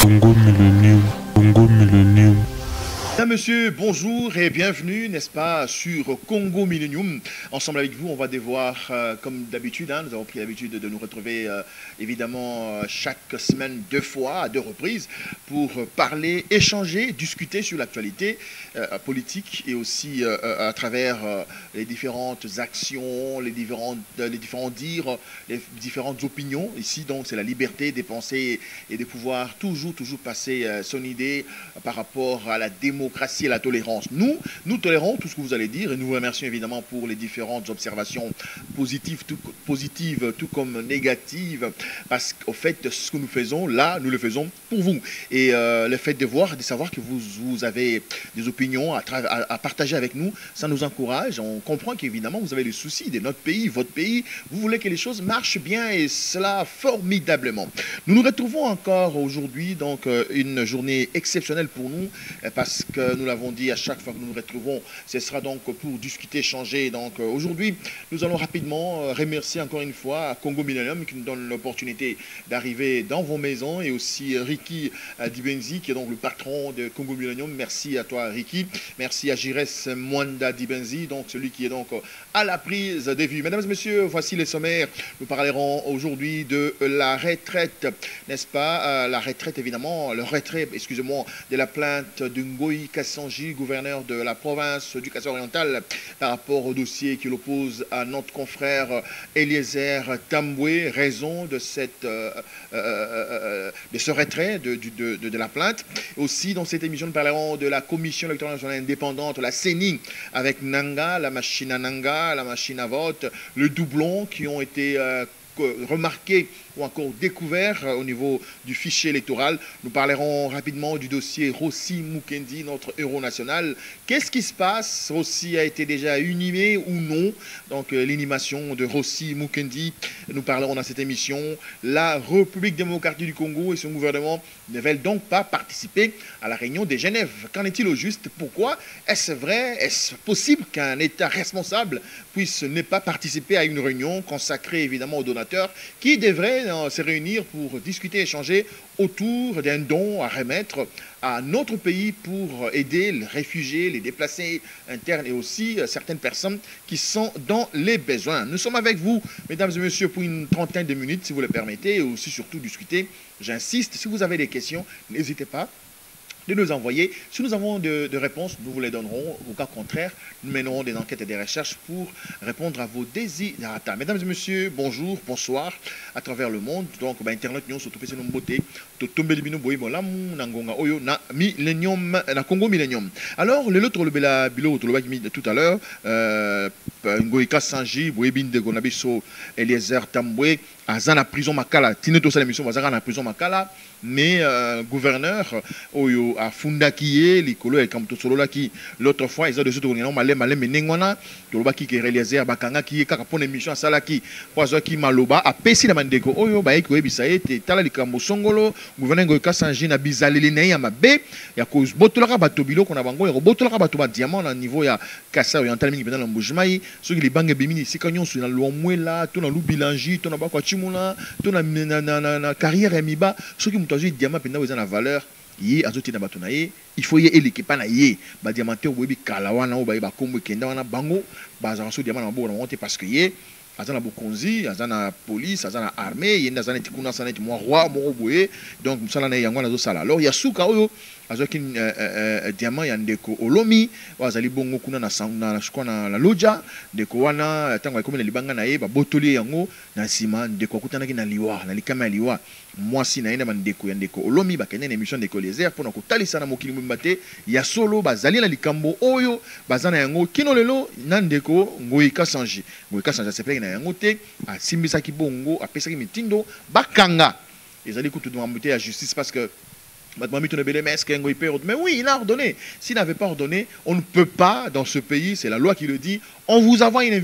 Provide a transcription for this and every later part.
Congo Millennium, Congo Millennium. Mesdames, Messieurs, bonjour et bienvenue, n'est-ce pas, sur Congo Millennium. Ensemble avec vous, on va devoir, comme d'habitude, nous avons pris l'habitude de nous retrouver, évidemment, chaque semaine, 2 fois, à 2 reprises, pour parler, échanger, discuter sur l'actualité politique et aussi à travers les différentes actions, les différents dires, les différentes opinions. Ici, donc, c'est la liberté des pensées et de pouvoir toujours passer son idée par rapport à la démocratie et la tolérance. Nous tolérons tout ce que vous allez dire et nous vous remercions évidemment pour les différentes observations positives, tout comme négatives, parce qu'au fait, ce que nous faisons là, nous le faisons pour vous. Et le fait de voir, de savoir que vous avez des opinions à partager avec nous, ça nous encourage. On comprend qu'évidemment, vous avez le souci de notre pays, votre pays. Vous voulez que les choses marchent bien et cela formidablement. Nous nous retrouvons encore aujourd'hui, donc une journée exceptionnelle pour nous, parce que nous l'avons dit à chaque fois que nous nous retrouvons, ce sera donc pour discuter, échanger. Donc aujourd'hui, nous allons rapidement remercier encore une fois Congo Millennium qui nous donne l'opportunité d'arriver dans vos maisons et aussi Ricky Dibenzi qui est donc le patron de Congo Millennium. Merci à toi Ricky. Merci à Jires Mwanda Dibenzi, donc celui qui est donc à la prise des vues. Mesdames et messieurs, voici les sommaires. Nous parlerons aujourd'hui de la retraite, n'est-ce pas? La retraite évidemment, le retrait, excusez-moi, de la plainte de Ngoï Kassanji, gouverneur de la province du Kassai-Oriental, par rapport au dossier qui l'oppose à notre confrère Eliezer Tamboué, raison de ce retrait de la plainte. Aussi, dans cette émission, nous parlerons de la Commission électorale nationale indépendante, la CENI, avec Nanga, la machine à Nanga, la machine à vote, le doublon qui ont été remarqués ou encore découvert au niveau du fichier électoral. Nous parlerons rapidement du dossier Rossi Mukendi, notre héros national. Qu'est-ce qui se passe? Rossi a été déjà inhumé ou non? Donc l'inhumation de Rossi Mukendi, nous parlerons dans cette émission. La République démocratique du Congo et son gouvernement ne veulent donc pas participer à la réunion de Genève. Qu'en est-il au juste? Pourquoi? Est-ce vrai? Est-ce possible qu'un État responsable puisse ne pas participer à une réunion consacrée évidemment aux donateurs qui devraient se réunir pour discuter, échanger autour d'un don à remettre à notre pays pour aider les réfugiés, les déplacés internes et aussi certaines personnes qui sont dans les besoins. Nous sommes avec vous, mesdames et messieurs, pour une trentaine de minutes, si vous le permettez, et aussi surtout discuter. J'insiste, si vous avez des questions, n'hésitez pas de nous envoyer. Si nous avons de réponses, nous vous les donnerons. Au cas contraire, nous mènerons des enquêtes et des recherches pour répondre à vos désirata. Mesdames et messieurs, bonjour, bonsoir à travers le monde. Donc, Internet, nous sommes tous beauté. Na Congo Millennium. Alors, le autre, le bilo, tout à l'heure, Ngoïka Sanji, Bouébinde Gonabiso, Eliezer Tamboué, Azana prison Makala, Tineto Salémission, Azana prison Makala, mais gouverneur, Oyo, à Fundakiye, Likolo, et Kamto Sololaki, l'autre fois, ils ont de ce tour, Malé, Menengwana, Tolobaki, Eliezer, Bakanga, qui est Kakapon émission à Salaki, Poazoki Maloba, à Pessi la Mandeko, Oyo, Baïko, Ebisaye, Tala, Likambo Songolo, gouverneur Ngoïka Sanji, Nabizaleli, Neyamabe, Yakos Botolaka Batobilo, qu'on a bango, Botolaka Batoba Diamant, à niveau, ya Kassa, Oriental, Mingi, Benan, Mboujimaï, ceux qui les bangs Bimini, Sikanyon, sur la Luamouela, tout dans l'Ubilangi, tout dans Bakwachimuna, tout dans la carrière Emiba, ceux qui m'ont dit diamant, pendant qu'ils ont la valeur, il faut y aller l'équipe na yé ba diamanté ou bi kalawana ou ba kombo kenda wana bango ba za so diamant na bo monter parce que yé azana bokonzi azana police azana armée yenda azana tikuna sana ti roi mo boye donc musala na yango na zo sala alors ya suka oyo azoki diamant ya ndeko olomi wazali bongo kuna na na shikwa na loja ndeko wana tango ikomi na libanga na ye ba botoli yango na sima ndeko kutanaki na liwa na likama ya liwa mwasi na yenda bandeko ya ndeko olomi bakene na émission ndeko Eliezer pona kotalisa na mokili mbate ya solo bazali na likambo oyo bazana yango kino lelo na ndeko Ngoïka Sanji sepeleki na yango te asimbisaki bongo apesaki mitindo bakanga ezali kutu de la justice parce que mais oui, il a ordonné. S'il n'avait pas ordonné, on ne peut pas, dans ce pays, c'est la loi qui le dit, on vous envoie une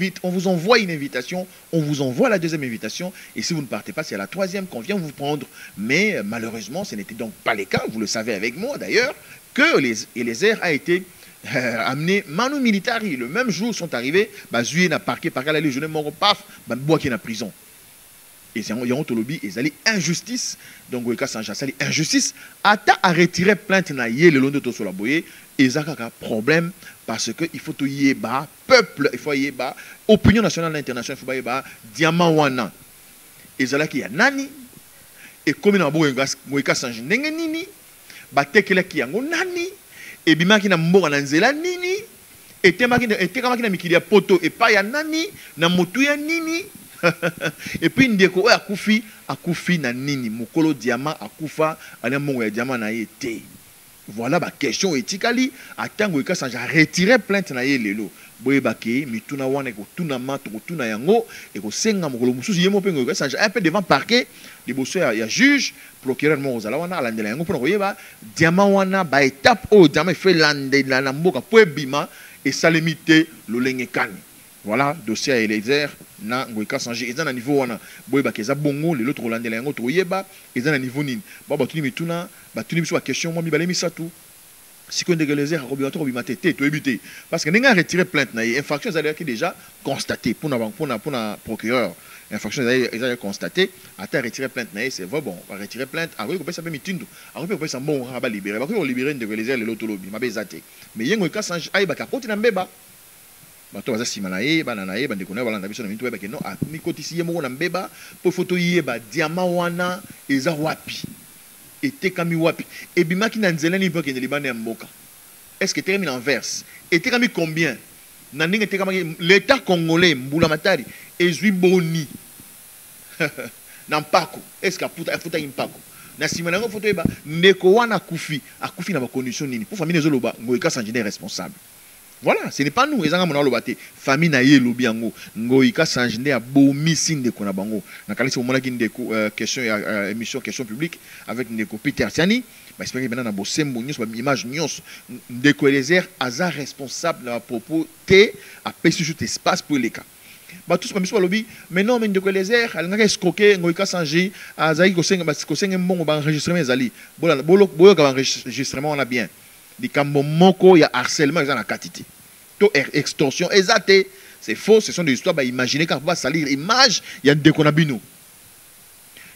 invitation, on vous envoie la deuxième invitation, et si vous ne partez pas, c'est à la troisième qu'on vient vous prendre. Mais malheureusement, ce n'était donc pas le cas, vous le savez avec moi d'ailleurs, que Eliezer a été amené Manu Militari. Le même jour sont arrivés, Zué n'a parqué par là, les jeunes morts, paf, bois qui est en prison. et c'est un lobby et zali injustice donc Ngoïka Sanja sali injustice ata à retirer plainte na yé le long de tout sur la boye et ça a problème parce que il faut tout yéba peuple il faut yéba opinion nationale et internationale il faut yéba diamant wana et zala qui y a nani et comme na bo Ngoïka Sanja ndenge nini ba tekela ki yango nani et bimaki na mboka na nzela nini et temaki na mikili ya poto et pa ya nani na motu ya nini. Et puis ndeko akufi na nini mokolo diamant akufa ana mongo ya diamant na été. Voilà ba question éthiquement atango Ngoïka Sanja retirer plainte na ye lelo boye bake mituna wana ko tuna mato ko tuna yango et ko senga mokolo mususu yemo pe Ngoïka Sanja un peu devant parquet liboso ya juge procureur mo ozala wana alandela yango pona koyeba diamant wana ba étape o diamant fait landela na mboka po ebima et salimité lolenge kani. Voilà, dossier à Eliezer, na Ngoïka Sanja, ils ont un niveau wana, boy ba keza bongo, les autres holandais yango to yeba, ils ont un niveau nin. Ba ba tuni mituna, ba tuni biso question moi mi balemi ça tout. Si qu'on Eliezer a obligatoire bimate té to éviter parce que n'enga retirer plainte na infraction ça qui déjà constaté pour na procureur. Infraction ils ont constaté, à retirer plainte na c'est vrai bon, va retirer plainte, après ko pesa be mitindo, après ko pesa bon va libérer, ba ko libérer de Eliezer le loto lobby, ma bezate. Mais yengo Ngoïka Sanja ay ba ka koti na mbeba. Bato baza sima na ye bana na ye bande kona balanda biso na mintu ba ke no a mi kotisi ye moko na mbeba po photo ye ba diamant wana eza wapi etekami wapi ebimaki na nzela ni mpoke libane ya mboka est-ce que termine en verse etekami combien na ndenge etekami l'état congolais mbula matari ezwi boni na mpako est-ce que afuta impako na sima na ngo photo ye ba ndeko wana akufi na ba condition nini pour famille ezoloba Ngoïka Sanja est responsable. Voilà, ce n'est pas nous. Ezanga mona lobate famille na ye lobi yango Ngoïka Sanja nde abomisi ndeko na bango. Na kalisi omona ki ndeko question émission question publique avec ndeko Peter Tiani. Ba espérer maintenant na bosembo nyos ba image nyos ndeko Eliezer aza responsable à propos te a pesi tout espace pour les cas. Ba tous ba miso lobi mais non mais ndeko Eliezer alingaka escroquer Ngoïka Sanja azaki kosenga mbongo ba enregistrement ezali. Boyo ka enregistrement on a bien. Di kambo moko ya harcèlement ils ont la quantité to extorsion exacté c'est faux ce sont des histoires ba imaginer quand va salir image il y a ndeko na bino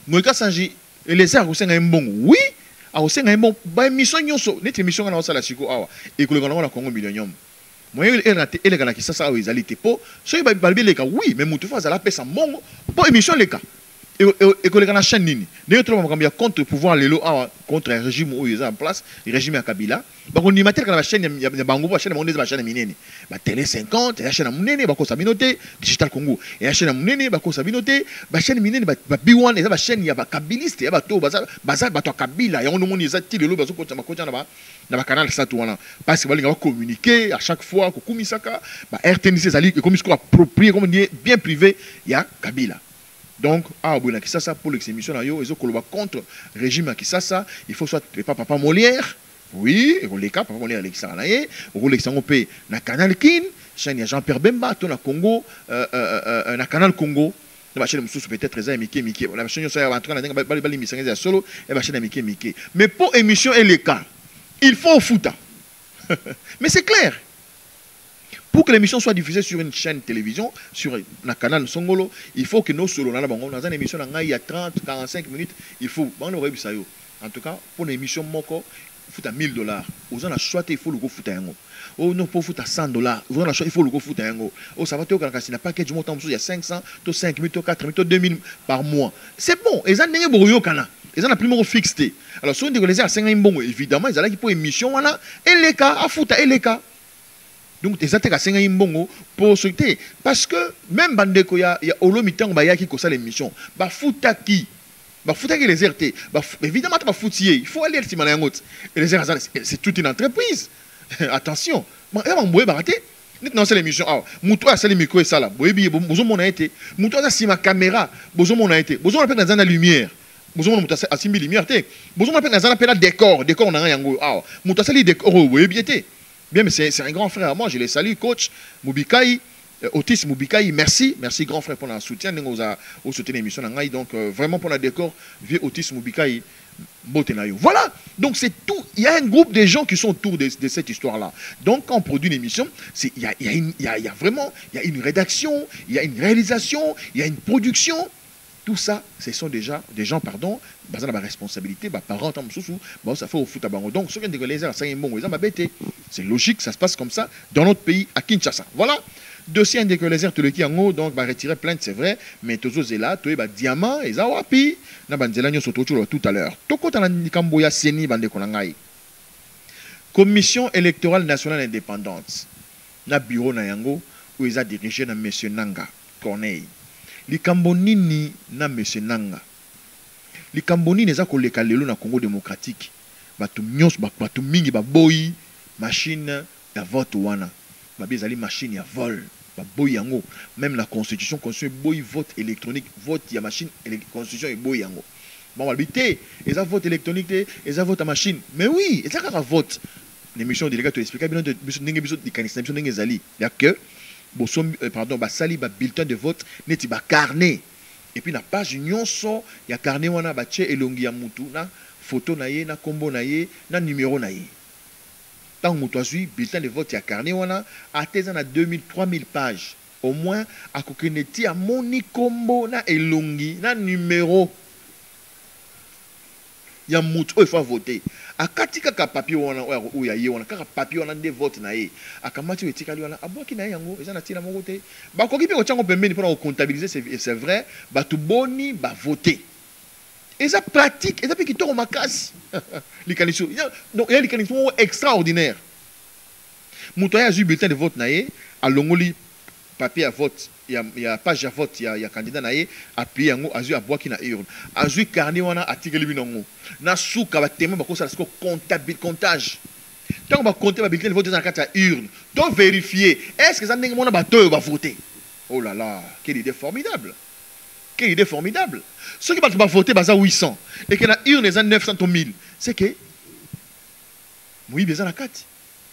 Ngoïka Sanja Eliezer ko senga mbongo oui a ko senga mbongo ba émission nyonso net émission na osala siko awa et ko lekana na Congo Millenium moyen ele kana kisasa awa ezali te po so ba balbeleka oui mais mutu fa zala pesa mbongo po émission leka et que les chaîne nini d'ailleurs tout le monde contre pouvoir lelo contre un régime où ils sont en place le régime à Kabila donc on imagine que la chaîne ya bango chaîne monene ba chaîne minene ba télé 50 la chaîne monene ba ko sabinoté digital Congo et la chaîne monene ba ko sabinoté ba chaîne minene ba B1 et ba chaîne ya ba kabiliste ya ba to ba to Kabila ya on monde ils ti lelo ba so ko na ba canal ça tout wana parce que ba communiquer à chaque fois ko kumisaka ba RTNC zali comme ce qu'on approprié comme bien privé ya Kabila. Donc, Kisasa pour l'exémission, ils ont contre le régime à Kisasa. Il faut soit Papa Molière, oui, les cas, Papa Molière, Alexandre P, na Canal Kin, chaîne Jean-Pierre Bemba, na Congo, na Canal Congo. La chaîne peut-être Mickey. La chaîne est en train de solo, et la chaîne Mickey. Mais pour émission et les cas, il faut au foot. Mais c'est clair. Pour que l'émission soit diffusée sur une chaîne télévision, sur un canal Songolo, il faut que nous solos dans une émission il y a 30, 45 minutes, il faut. En tout cas, pour une émission Moko, il faut à $1000. Vous en avez choisi, il faut le go foot à un. Oh non, pour foot à $100. Vous en avez choisi, il faut le go foot à un. Oh, ça va te faire un paquet du montant, il y a 500, 5 000, 4 000, 2000 par mois. C'est bon. Ils ont des brouillons canal. Ils ont la plus fixé. Alors, si on dit que les gens ont 5 000, évidemment, ils ont pour émission, et les cas, à foot, et les cas. Donc, les attaques à 5 000 pour sauter. Parce que même Bandeko, il y a Olomitan qui a l'émission. Bah, foutaki. Bah, foutaki les RT. Bah, évidemment, tu vas foutier. Il faut aller à l'autre. Et les RT, c'est toute une entreprise. Attention. Bah, on va barater. Non, c'est l'émission. Ah, Moutoua, c'est les micros et ça là. Boébi, bozo mon a été. Moutoua, c'est ma caméra. Bozo mon a été. Bozo, on appelle dans la lumière. Bozo, on a simbi lumière. Bozo, on appelle dans un décor. Décor, on a rien. Ah, Moutoua, c'est les décors. Boébi, été. Bien, mais c'est un grand frère à moi, je les salue, coach Moubikai, Otis Moubikai, merci grand frère pour le soutien, nous avons soutenu l'émission, donc vraiment pour le décor, vieux Otis Moubikai, voilà, donc c'est tout, il y a un groupe de gens qui sont autour de cette histoire-là. Donc quand on produit une émission, il y a vraiment, il y a une rédaction, il y a une réalisation, il y a une production, Tout ça, ce sont déjà des gens, pardon, basés sur la responsabilité, parents, ça fait au foot à Bango. Donc, ceux qui ont des ça c'est logique, ça se passe comme ça dans notre pays, à Kinshasa. Voilà. Dossier des les tout le qui en haut, donc, retirer plainte, c'est vrai, mais tous ces là, tu es diamant, et ça, wapi, na banzela nyo soto tout à l'heure. Toko tana nikamboya seni bande konangai. Commission électorale nationale indépendante. Na bureau na yango, où ils ont dirigé na monsieur Nanga, Corneille. Likambo nini na monsieur Nanga. Likambo nini eza koleka lelo na Congo démocratique. Batu nyos batu mingi ba boyi machine ya vote wana. Ba bezali machine ya vol. Ba boyi yango. Même la constitution boyi vote électronique, vote ya machine constitution et boyi yango. Bon habité, eza vote électronique, eza vote à machine. Mais oui, eza ka vote. L'émission déléguée te expliquer bien de ndenge biso dikanisation ndenge ezali. Ya que pardon, sali ba bulletin de vote neti ba carnet. Et puis na page nyonso ya carnet wana ba tche elongi ya mutu na photo na ye na kombo na ye na numéro na ye. Tant mutu azui bulletin de vote ya carnet wana ateza na 2000 3000 pages. Au moins a kokeneti a moni kombo na elongi na numéro ya mutu il faut voter. Akatika ka papier wana ou ya ye wana kaka papier wana nde vote na ye akamati wetikali wana abwaki na yango eza na tina moko te ba koki pe ko tiango pembeni pour comptabiliser c'est vrai ba tu boni ba voter eza pratique eza pe kitoko makasi likaniso non il y a likaniso extraordinaire muto ya ju bulletin de vote na ye alongoli papier à vote il y a page à vote il y a candidat na ye appuyé yango azu abwaki na urne azu carnet wana atikeli binongo na suka ba témoin ba ko ça comptage tant ba compter ba bulletin de vote dans la urne donc vérifier est-ce que ça ndenge mona ba to ba voter. Oh là là, quelle idée formidable, quelle idée formidable. Ceux qui va voter baza 800 et que la urne est 900 ou 1000 c'est que oui bien la carte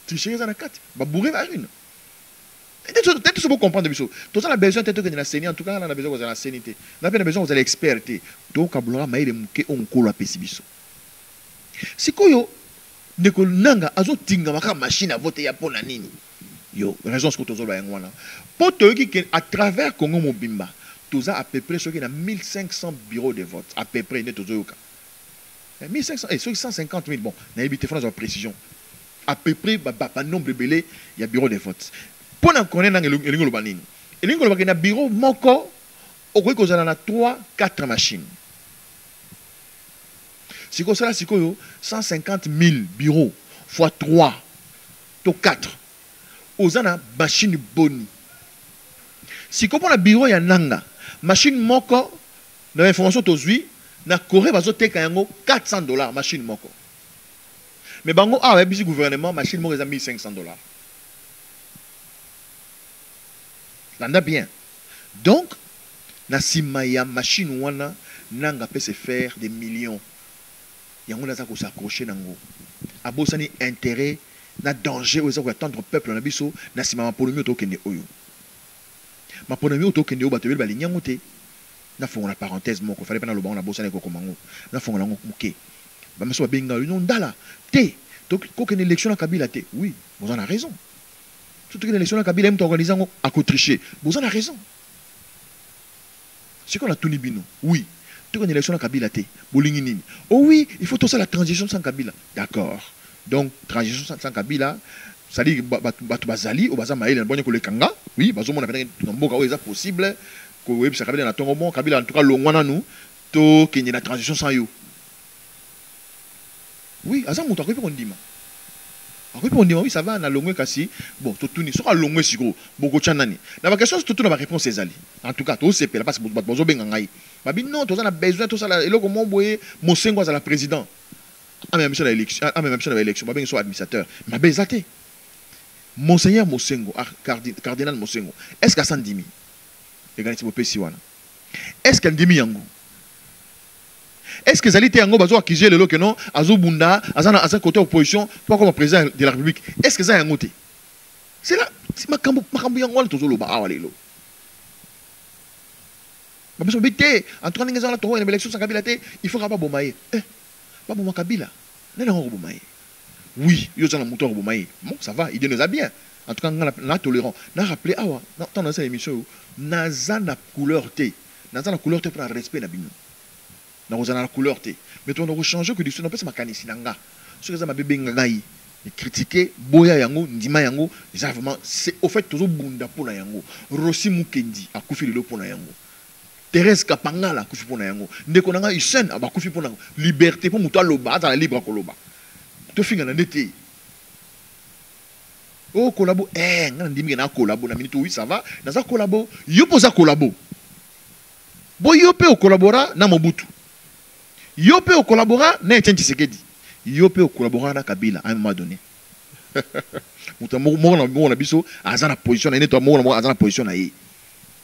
tricher dans la carte ba bourrer ba une. Peut-être que vous comprendre de tout ça a besoin peut-être que la CENI en tout cas on a besoin de la CENI on a besoin vous allez experter donc abloa maïle muke on kolo pesibiso sikoyo ndeko nanga azotinga maka machine à voter ya pona nini yo raison ce que tozo ba ngwana poto ki à travers Congo Mobimba toza à peu près ce qui na 1500 bureaux de vote à peu près ne tozo yoka 1500 et 150 000 bon na habité France en précision à peu près ba nombre belé il y a bureau de vote. Pour nous connaître le banning, il y a un bureau moko, au y a 3-4 machines. Si vous avez 150 000 bureaux fois 3 ou 4, vous avez une machine bonne. Si vous avez un bureau, il y a une machine moko, dans l'information que vous avez, na Corée, vous avez $400 machine moko. Mais bango le gouvernement, machine moko, $1500. Landa bien. Donc, na simaya machine wana nanga peut se faire des millions. Yango naza ko s'accrocher nango. Abosani intérêt na danger aux gens attendre peuple na biso na simama polomio to kende oyo. Ma polomio to kende o batebel bali nyango te. Na fonga la parenthèse moko fallait pas na lobango na bosani ko komango. Na fonga lango muke. Ba meso benga non ndala te. Donc ko kende élection na Kabila te. Oui, vous en avez raison. Surtout que l'élection de Kabila est organisée à tricher. Vous en avez raison. C'est qu'on a tout libino. Oui. Tout que l'élection de Kabila est. Oh oui, il faut tout ça la transition sans Kabila. D'accord. Donc, transition sans Kabila, ça dit que Bazali, ou Baza Maïl, bon le Kanga. Oui, Bazomon a fait un bon cas possible. Que ça Kabila n'a pas bon. Kabila en tout cas l'ongwana nous. Tout qu'il y ait la transition sans you. Oui, Azam on t'a compris qu'on dit. Oui, ça va, on a longue kasi. Bon, tout tourne. Soit longue si gros. Beaucoup chanani. La question c'est tout la réponse c'est Ali. En tout cas, tout c'est là parce que bozo bengangai. Babi non, tout ça a besoin tout ça là. Et là comment boyer Mosengo à la président. Ah mais monsieur l'élection, ah mais monsieur l'élection, babi soit administrateur. Ma bezaté. Monseigneur Mosengo, cardinal Mosengo. Est-ce qu'à 110 000 les gars c'est si wana. Est-ce qu'à 10 000 yango? Est-ce que Zali Yango bazo accuser le que non Azo Bunda, à côté opposition, pas comme président de la République. Est-ce que ça a ngoté? C'est là, c'est ma cambo yango le tozo lo ba awale lo. Ba beso bité, en train de la tour une élection sans Kabila té, il faut pas bomaye. Pas boma Kabila. Nena ngo bomaye. Oui, yo za na moto bomaye. Bon, ça va, il nous a bien. En tout cas, on a tolérant. On a rappelé awa, dans cette émission, naza na couleur té. dans la couleur te pour respect na bino na kozana la couleur te mais toi on changer que du son pesa makanisi nanga ce que ça m'a bébé ngai critiquer boya yango ndima yango déjà vraiment c'est au fait toujours bunda pour na yango Rossi Mukendi a kufi le pour na yango Thérèse Kapangala a kufi pour na yango ndeko nanga Hussein a kufi pour na liberté pour muto loba za la libre koloba to finga na ndete oh collabo ngana ndimi na collabo na minute oui ça va na za collabo yo poza collabo bo yo pe o collabora na Mobutu yo pe o collabora na Etienne Tshisekedi yo pe o collabora na Kabila à un moment donné muta mo na biso azana position na neto mo na azana position na ye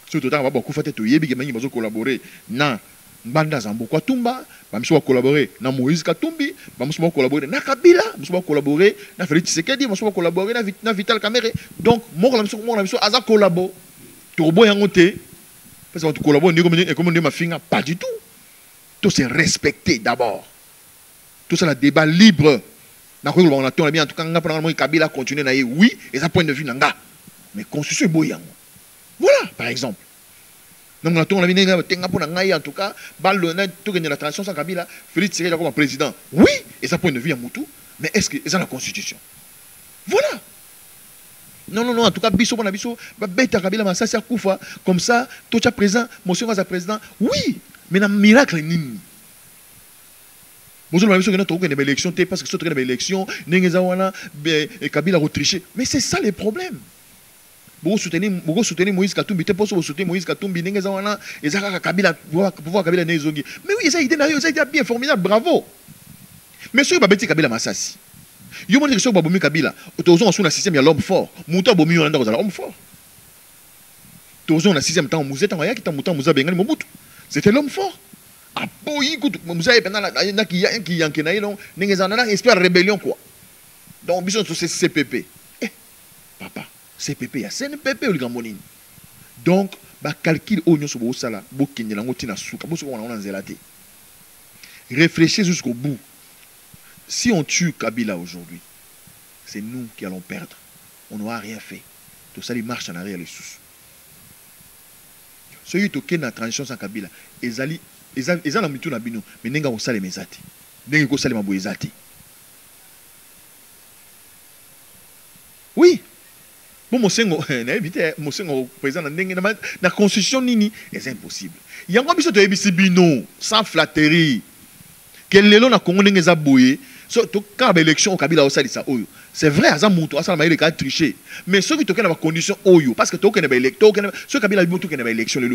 surtout ta ba beaucoup fait to yebi ke mangi bazo collaborer na Mbanda Zambo Kwatumba bamiso ba collaborer na Moïse Katumbi bamiso ba collaborer na Kabila bamiso ba collaborer na Félix Tshisekedi bamiso ba collaborer na Vital Kamerhe donc mo na biso aza collabo turbo yango te parce que tu collabores ni comme ma finga pas du tout tout c'est respecté d'abord tout ça le débat libre na ko on attend bien en tout cas nga pendant Kabila continuer na oui et ça point de vue nanga mais constitution boyango voilà par exemple donc on attend la vie tenga pour nanga en tout cas balle na tout gagner la transition sans Kabila Félix Tshisekedi comme président oui et ça point de vue à Moutou mais est-ce que c'est la constitution voilà. Non, en tout cas, biso bon biso, beta Kabila Masasi Koufa, comme ça, tout est présent, monsieur va président. Oui, mais un miracle nini. Bonjour, monsieur, nous avons une élection, parce que c'est une élection, Kabila a triché. Mais c'est ça le problème. Vous soutenez Moïse Katumbi, vous soutenez Moïse Katumbi, Kabila, pouvoir Kabila Nezongi. Mais oui, ça a été bien formidable, bravo. Mais ce que Kabila Masasi. Yo moni que Bomi Kabila, tozo on sous le système il y a l'homme fort. Mouta Bomi on a l'homme fort. Tozo on a système temps Mouzeta on y a qui Mouta Mouza Bengali Mobutu. C'était l'homme fort. Ah boy écoute Mouza est pendant la qui yankena non n'engezana espère rébellion quoi. Donc bison sur CPP. Papa, CPP il y a CNPP ou Gamoni. Donc ba calcul oignon sur bo sala bo kenyela ngoti na suka bo soko on a nzelate. Réfléchissez jusqu'au bout. Si on tue Kabila aujourd'hui, c'est nous qui allons perdre. On n'aura rien fait. Tout ça, il marche en arrière les sous. Ceux qui ont la transition sans Kabila, ils ont la mitou na bino, mais n'enga on sale mezati. N'enga on sale mabouezati. Oui. Bon, mon sengo, mon sengo président la constitution nini, c'est impossible. Il y a un peu de bino, sans flatterie. Quel est le Congo n'enga boué? Quand l'élection au Kabila c'est vrai, il a triché. Mais ceux qui ont des conditions, parce que ceux qui ont des élections,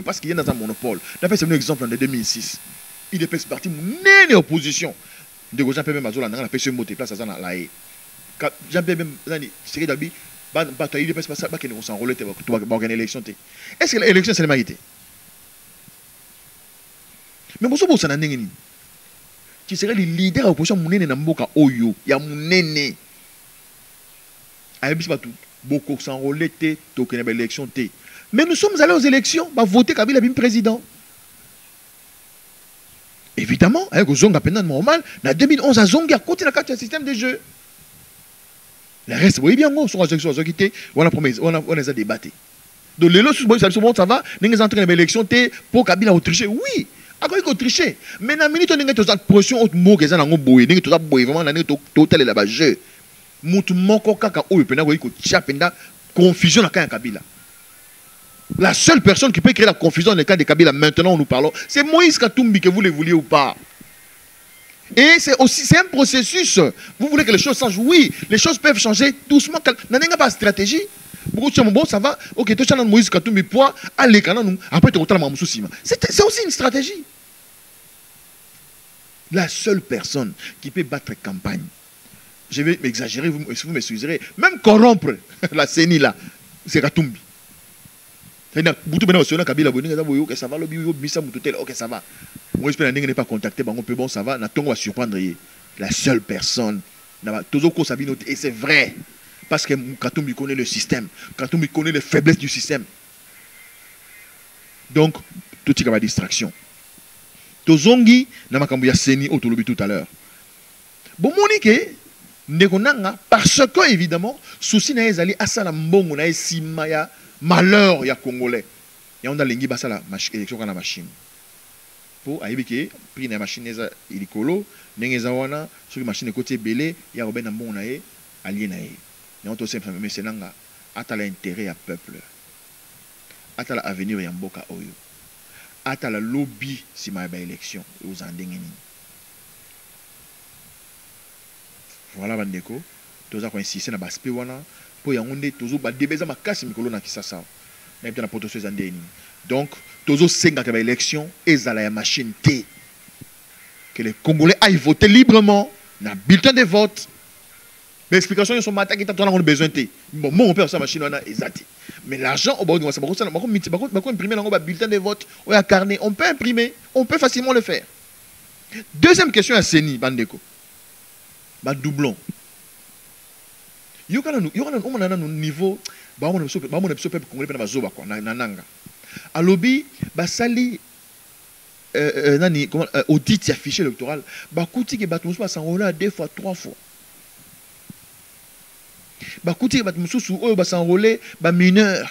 parce qu'il y a dans un monopole. D'après c'est un exemple en 2006. Il est parti mener opposition. De Jean-Pierre même Mazola, on a fait ce mot de place à la haie. Jean-Pierre même, c'est que d'habitude, il est pas ça, qu'on s'enrôle pour organiser l'élection. Est-ce que l'élection, c'est la majorité? Mais bon, ça n'a rien. Tu serais le leader de l'opposition Mounene Namboka Oyo. Il y a Mounene. Aïe, tout. Beaucoup s'enrôler, token élection. Mais nous sommes allés aux élections, bah voter Kabila comme président. Évidemment, avec Zonga pendant normal, en 2011, à Zonga, côté la carte du système de jeu. Le reste, vous voyez bien, on a débattu. Donc, les lots, ça va, nous entrons dans l'élection pour Kabila Autriche. Oui. Encore il tricher. Mais na minute on est dans pression autre mot que ça na ngoboye, ningi toza boye vraiment na ningi total là bas jeu. Mutu moko kaka o pena ko tchapenda confusion na ka Kabila. La seule personne qui peut créer la confusion dans le cas de Kabila maintenant où nous parlons, c'est Moïse Katumbi que vous le vouliez ou pas. Et c'est un processus. Vous voulez que les choses changent? Oui, les choses peuvent changer doucement. N'a pas de stratégie. Beaucoup de bon, ça va. Ok, tu as Moïse Katumbi poids, allez, après tu as c'est aussi une stratégie. La seule personne qui peut battre campagne, je vais m'exagérer, vous m'excuserez, même corrompre la CENI là, c'est Katumbi. Ok, ça va, ok, ça va. Moi, j'espère que n'est pas contacté, bon, ça va, on va surprendre. La seule personne, et c'est vrai. Parce que Katumbi connaît le système. Katumbi connaît les faiblesses du système. Donc, tout est comme distraction. Tozongi, Namakambuya Seni, Otolobi tout à l'heure. Bon, Monique, Nekonanga, parce que, évidemment, souci n'a ezali asala mbongo na esimaya malheur ya Congolais. Et on a l'équipe à la élection dans la machine. Pour aïbike, prix la machine est ilicolo, n'engezawana, sur la machine côté belé, il y a Robin Ambon nae, allié nae. Et on te sait, mais c'est nanga, à l'intérêt à peuple, à l'avenir et en boka oyo, à la lobby si ma élection, aux andengeni. Voilà, bandeko, tous a insisté dans l'aspect wana, pour y avoir toujours des bébés à ma casse, mikolo na kisasa. Donc, toujours 5 élections et ça la machine T. Que les Congolais aillent voter librement dans le bulletin de vote. Les explications sont matin qui ont besoin de. Bon, mon père, sa machine, on a exact. Mais l'argent, on peut imprimer dans le bulletin de vote, on peut imprimer, on peut facilement le faire. Deuxième question à Seni, Bandeko. Doublon. Il y a un niveau. Alobi, basali, audit affiché électoral, bakouti que batmus pas s'enrôler 2 fois, 3 fois. Bakouti que batmus sous eux, s'enrôler, mineur.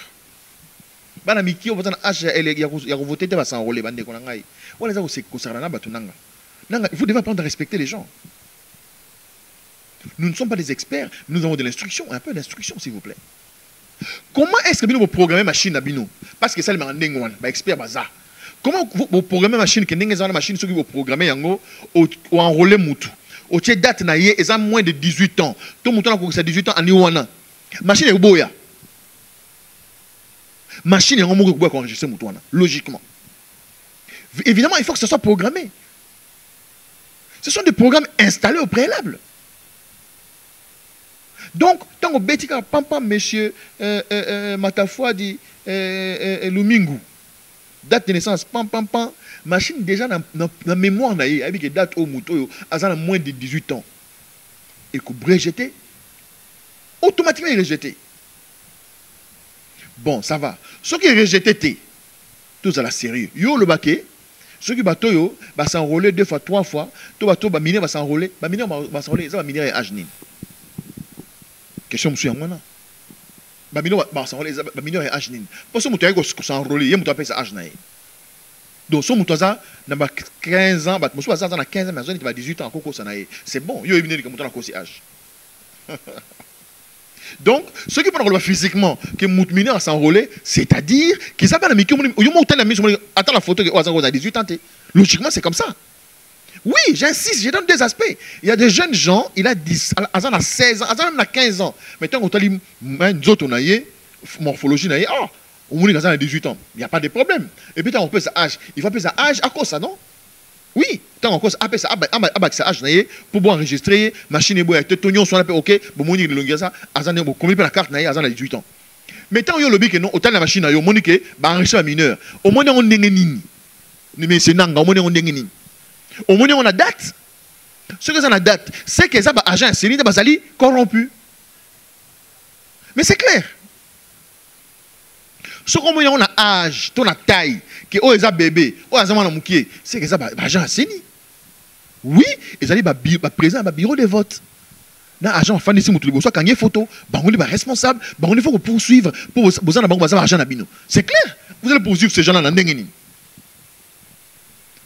Banamiki, on va en âge, il y a voté, va s'enrôler, bande konangai. On les a aussi concernant batunanga. Vous devez apprendre à respecter les gens. Nous ne sommes pas des experts, nous avons de l'instruction, un peu d'instruction, s'il vous plaît. Comment est-ce que vous programmez machine à bino? Parce que ça, c'est un expert bazar. Comment vous programmez machine que vous machine qui vous programmez ou enrôler moutou? Au tiers date naïe, ils ont moins de 18 ans. Tout le monde a 18 ans à Niwana. Machine est boya. Machine est en train de enregistrer moutouana, logiquement. Évidemment, il faut que ce soit programmé. Ce sont des programmes installés au préalable. Donc, tant que Betika Pampa, monsieur Matafua dit Lumingu, date de naissance, pam, machine déjà dans la mémoire, avec date au mouton, à moins de 18 ans. Et qu'on rejeté, automatiquement il est rejeté. Bon, ça va. Ce qui est rejeté, tout à la sérieux. Yo le baquet, ce qui va s'enrôler 2 fois, 3 fois, tout va miner, va s'enrôler, ça va miner et agner. Question monsieur Amwana. Bamino va s'enrôler, bamino et agner. Pour ce mouton, il s'enrôler, il appelle ça agner. Donc, ce mouton, ça, n'a 15 ans, monsieur va dans 15 ans, mais il va 18 ans, c'est bon, il y a une mouton à cause de âge. Donc, ceux qui peuvent physiquement que Moutmine a s'enrôler, c'est-à-dire qu'ils s'appellent la Mickey. Attends la photo que 18 ans. Logiquement, c'est comme ça. Oui, j'insiste, je donne 2 aspects. Il y a des jeunes gens, il a 10, Azan a 16 ans, Azan a 15 ans. Maintenant, on a dit, morphologie, on a 18 ans. Il n'y a pas de problème. Et puis, on peut sa âge. Il faut appeler sa âge à cause ça, non? Oui, tant qu'on appelle ça sa âge pour enregistrer machine et bois avec tonyon soit OK bon moni le ça azane bon comme la carte naïe azane 18 ans. Mais tant yo lobby que non autant la machine yo monique ba enregistrer mineur. Au moins on ndengeni. Mais c'est nanga au moins on ndengeni. Au moins on a date. Ce que ça la date, c'est que ça ba agent série de bazali corrompu. Mais c'est clair. Ce qu'on a un âge, ton taille, que oh les bébé, oh les enfants moukié, c'est que ça agent assaini. Oui, ils allaient présent à bureau de vote. Dans agent fan ici moutou, soit quand il y a photo, on est responsable, on faut poursuivre pour vous en avoir argent à bino. C'est clair. Vous allez poursuivre ces gens-là dans n'engeni.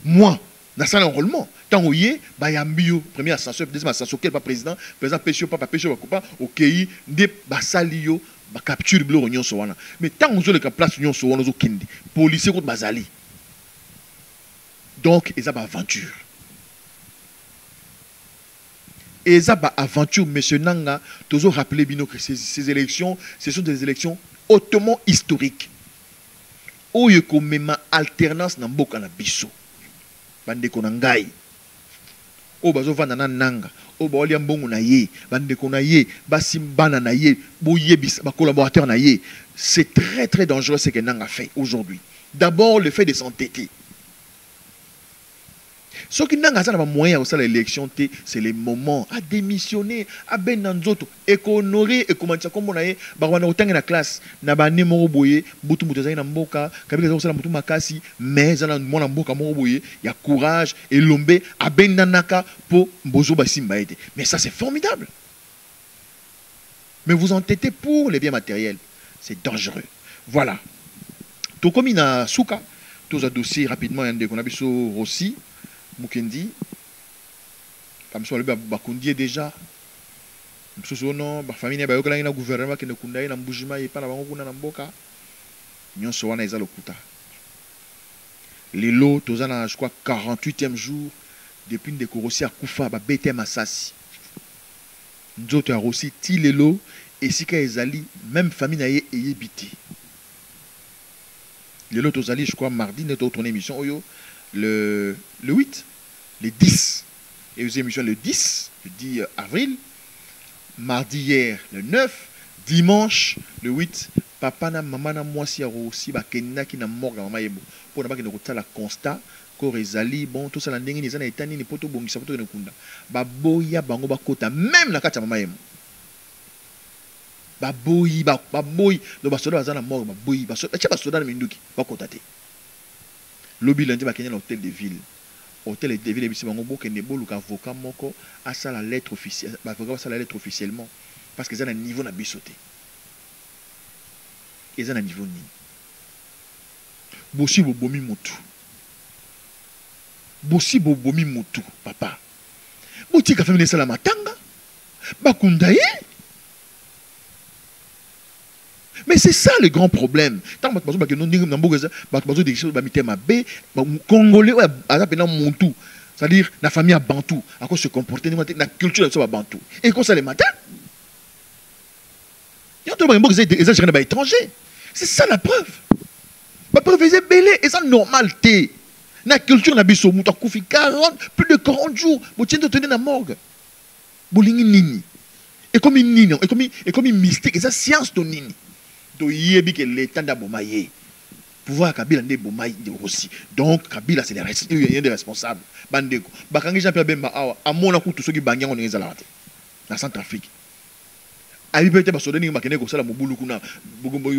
Moi, dans ça l'enrôlement, tant où y est, il y a un bio, premier ascenseur, deuxième ascenseur, quel pas président péché, pas péché, pas OK, des basalio. Capture bleu union sowana mais tant on le place union sowana zo kende policier contre bazali donc ils ont aventure monsieur Nanga toujours rappeler bino que ces élections ce sont des élections hautement historiques oyo ko mema alternance na mboka na biso bande ko ngai o bazo vanda na nanga o ba olia mbongo na ye bande ko na ye basimbana na ye boyebisa ba collaborateur na ye c'est très très dangereux ce que nanga fait aujourd'hui. D'abord le fait de s'entêter. Ce qui n'a pas moyen de l'élection, c'est les moments à démissionner, à benanzoto, et honorer, et comment ça, comme on a eu, on a autant de la classe, n'a pas né moroboye, boutou moutazay na mboka, kabila za moutou makasi, mais zana mona mboka moroboye, il y a courage et l'ombe, à benanaka pour bozo basimba ete. Mais ça c'est formidable. Mais vous entêtez pour les biens matériels, c'est dangereux. Voilà. To comme na souka, tous a dossier rapidement un qu'on a vu sur Rossi, Mukendi. Comme ça le bakundi déjà. Msoso non, ba famille ba yoka na gouvernement qui ne kunda na mbujima et pas na bango kuna na mboka. Nyonso wana eza lokuta. Lelo tozana je crois 48e jour depuis de Rossi a kufa ba bete masasi. Nzoto ya Rossi ti lelo et sika ezali même famille na ye eyebiti. Lelo tozali je crois mardi notre émission oyo le 8, le 10 et aux émissions le 10 avril. Mardi hier, le 9, dimanche, le 8, papa na maman na mwasi ya Rossi ba kenina ki na morgue mama yebo. Pour na ba kena kotala constat ko rezali bon tout ça la ndenge ni zana etani ni poto bongisa poto kunda. Ba boya bango ba kota même na kati ya mama yebo. Ba boyi do ba soda zana morgue ba boyi ba soda ba soda na minduki ba kota te. Lobi lundi ba kenya na hôtel de ville. Hôtel de ville et bango bo kende bo luka avocat moko a ça la lettre officielle ba avocat ça la lettre officiellement parce que ça na niveau na bisoté et ça na niveau ni bosi bo bomi motu papa boti ka famille ça la matanga ba kundaye. Mais c'est ça le grand problème. Tant que nous Congolais, c'est-à-dire la famille à Bantou, à cause de se comporter, la culture de Bantou. Et comme ça les matins, il y a des étrangers. C'est ça la preuve. La preuve est belée et ça normalité. La culture n'a pas de 40, plus de 40 jours, vous tiens de tenir la morgue. Bolingi nini. Et comme une nini, et comme une mystique, et ça science de nini. To yebi que l'état d'abomaye pouvoir Kabila ne bomaye de Rossi donc Kabila c'est les responsables bandeko bakangi Jean-Pierre Bemba awa amona ku to soki banyango ne ezala te na Centrafrique abi peut-être ba sodani makene ko sala mobulu kuna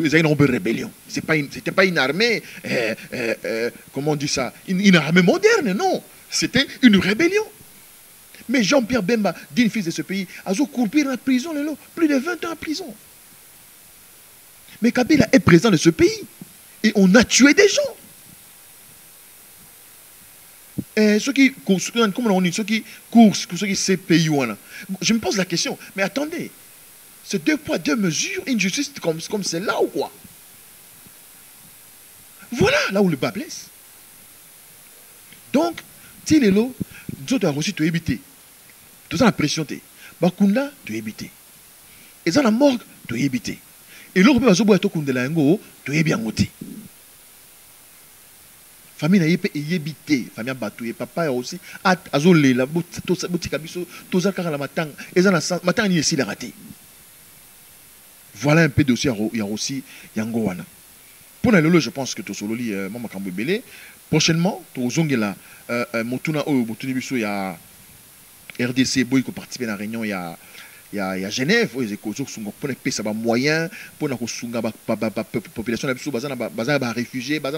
ezali na rébellion c'était pas une armée comment on dit ça une armée moderne non c'était une rébellion. Mais Jean-Pierre Bemba digne fils de ce pays a coupé en prison plus de 20 ans en prison. Mais Kabila est président de ce pays. Et on a tué des gens. Et ceux qui courent, ceux qui courent, ceux qui ces pays, je me pose la question, mais attendez, c'est 2 poids, 2 mesures, une justice comme celle-là ou quoi? Voilà là où le bas blesse. Donc, si les lots, nous avons aussi tout éviter. Tout ça la pression, Bakunda, tu éviter. Et ça la morgue, tu éviter. Et l'autre peut se de la ngo, tu es bien monté. Famille n'a yébité, famille batoué, papa aussi, azolé, la boutique abisso, tous à la matang, et ça la matang ni ici la raté. Voilà un peu de dossier, il y a aussi Yangowana. Pour le je pense que tu solo li Mama Kambo Belé. Prochainement, tu zongela Motuna o Motuni biso il y a RDC boy qui participe à la réunion il y a Genève, où ils ont des moyens pour la population de réfugiés, des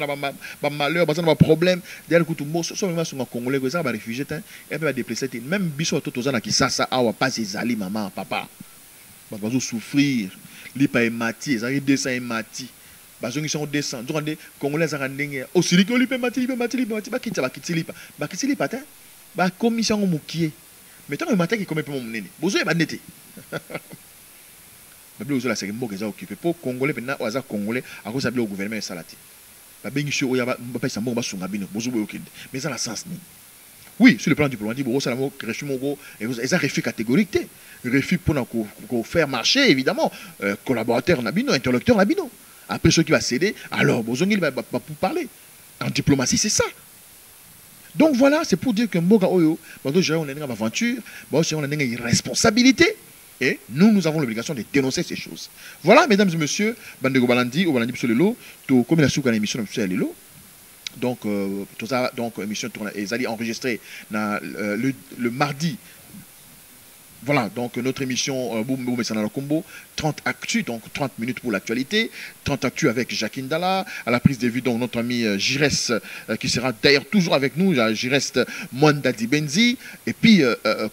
malheurs, des problèmes. D'ailleurs, tout le monde, si on est Congolais, ils sont réfugiés, ils peuvent déplacer. Même si on a qui ça, pas ses alliés, maman, papa. Ils vont souffrir. Ils sont mati, ils ont descend mati. Ils sont descend. Donc, les Congolais sont rendus. Au Sili, ils sont mati, ils commission moukier. Mais tant que matin qui commet pas mon nez, vous avez pas babilo ozola c'est mboka za occupé pour congolais maintenant oza congolais à cause de gouvernement salati babengi sho oya ba pesa mboka basunga bino bozo boyo kende mais ça la sens ni oui sur le plan diplomatique bo sala mo refus mongo et ça refus catégorique refus pour faire marcher évidemment collaborateur na bino interlocuteur na bino après ceux qui va céder alors bozongi va pour parler en diplomatie c'est ça. Donc voilà, c'est pour dire que Mboga Oyo, on a une aventure, on a une responsabilité, et nous avons l'obligation de dénoncer ces choses. Voilà, mesdames et messieurs, Bandego Balandi, au Balandi Psolelo, tout comme il a su qu'une émission de Lelo. Donc, tout ça, donc, émission est enregistrée le mardi. Voilà, donc notre émission Boum Messana Combo, 30 actus, donc 30 minutes pour l'actualité, 30 actus avec Jacqueline Dalla, à la prise de vue, donc notre ami Giresse, qui sera d'ailleurs toujours avec nous, Giresse Mwanda Dibenzi, et puis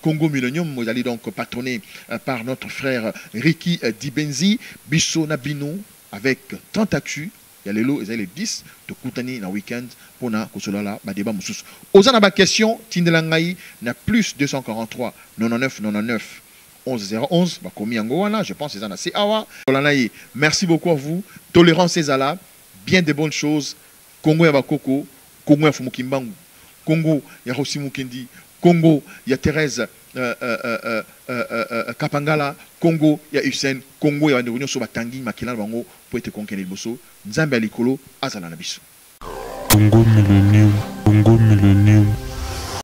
Congo Millennium, vous allez donc patronné par notre frère Ricky Dibenzi, Bisso Nabino, avec 30 actus, ya lelo ezali le 10 tokutani na week-end pona kosolola ba débat mosusu oza na ba question tindela ngai na plus 243 99 99 11 011 bakomi yango wana je pense eza na awa olanayi. Merci beaucoup à vous. Tolérance ezala bien de bonnes choses. Congo ya bakoko, Congo ya Fumukimbangu, Congo ya Rossi Mukendi, Congo ya Thérèse Kapangala, Congo ya Hussein, Congo ya Wandegunyo so batangi makila bango po ete konkene liboso. Nzambe ya likolo azala na biso. Congo millennium, Congo millennium.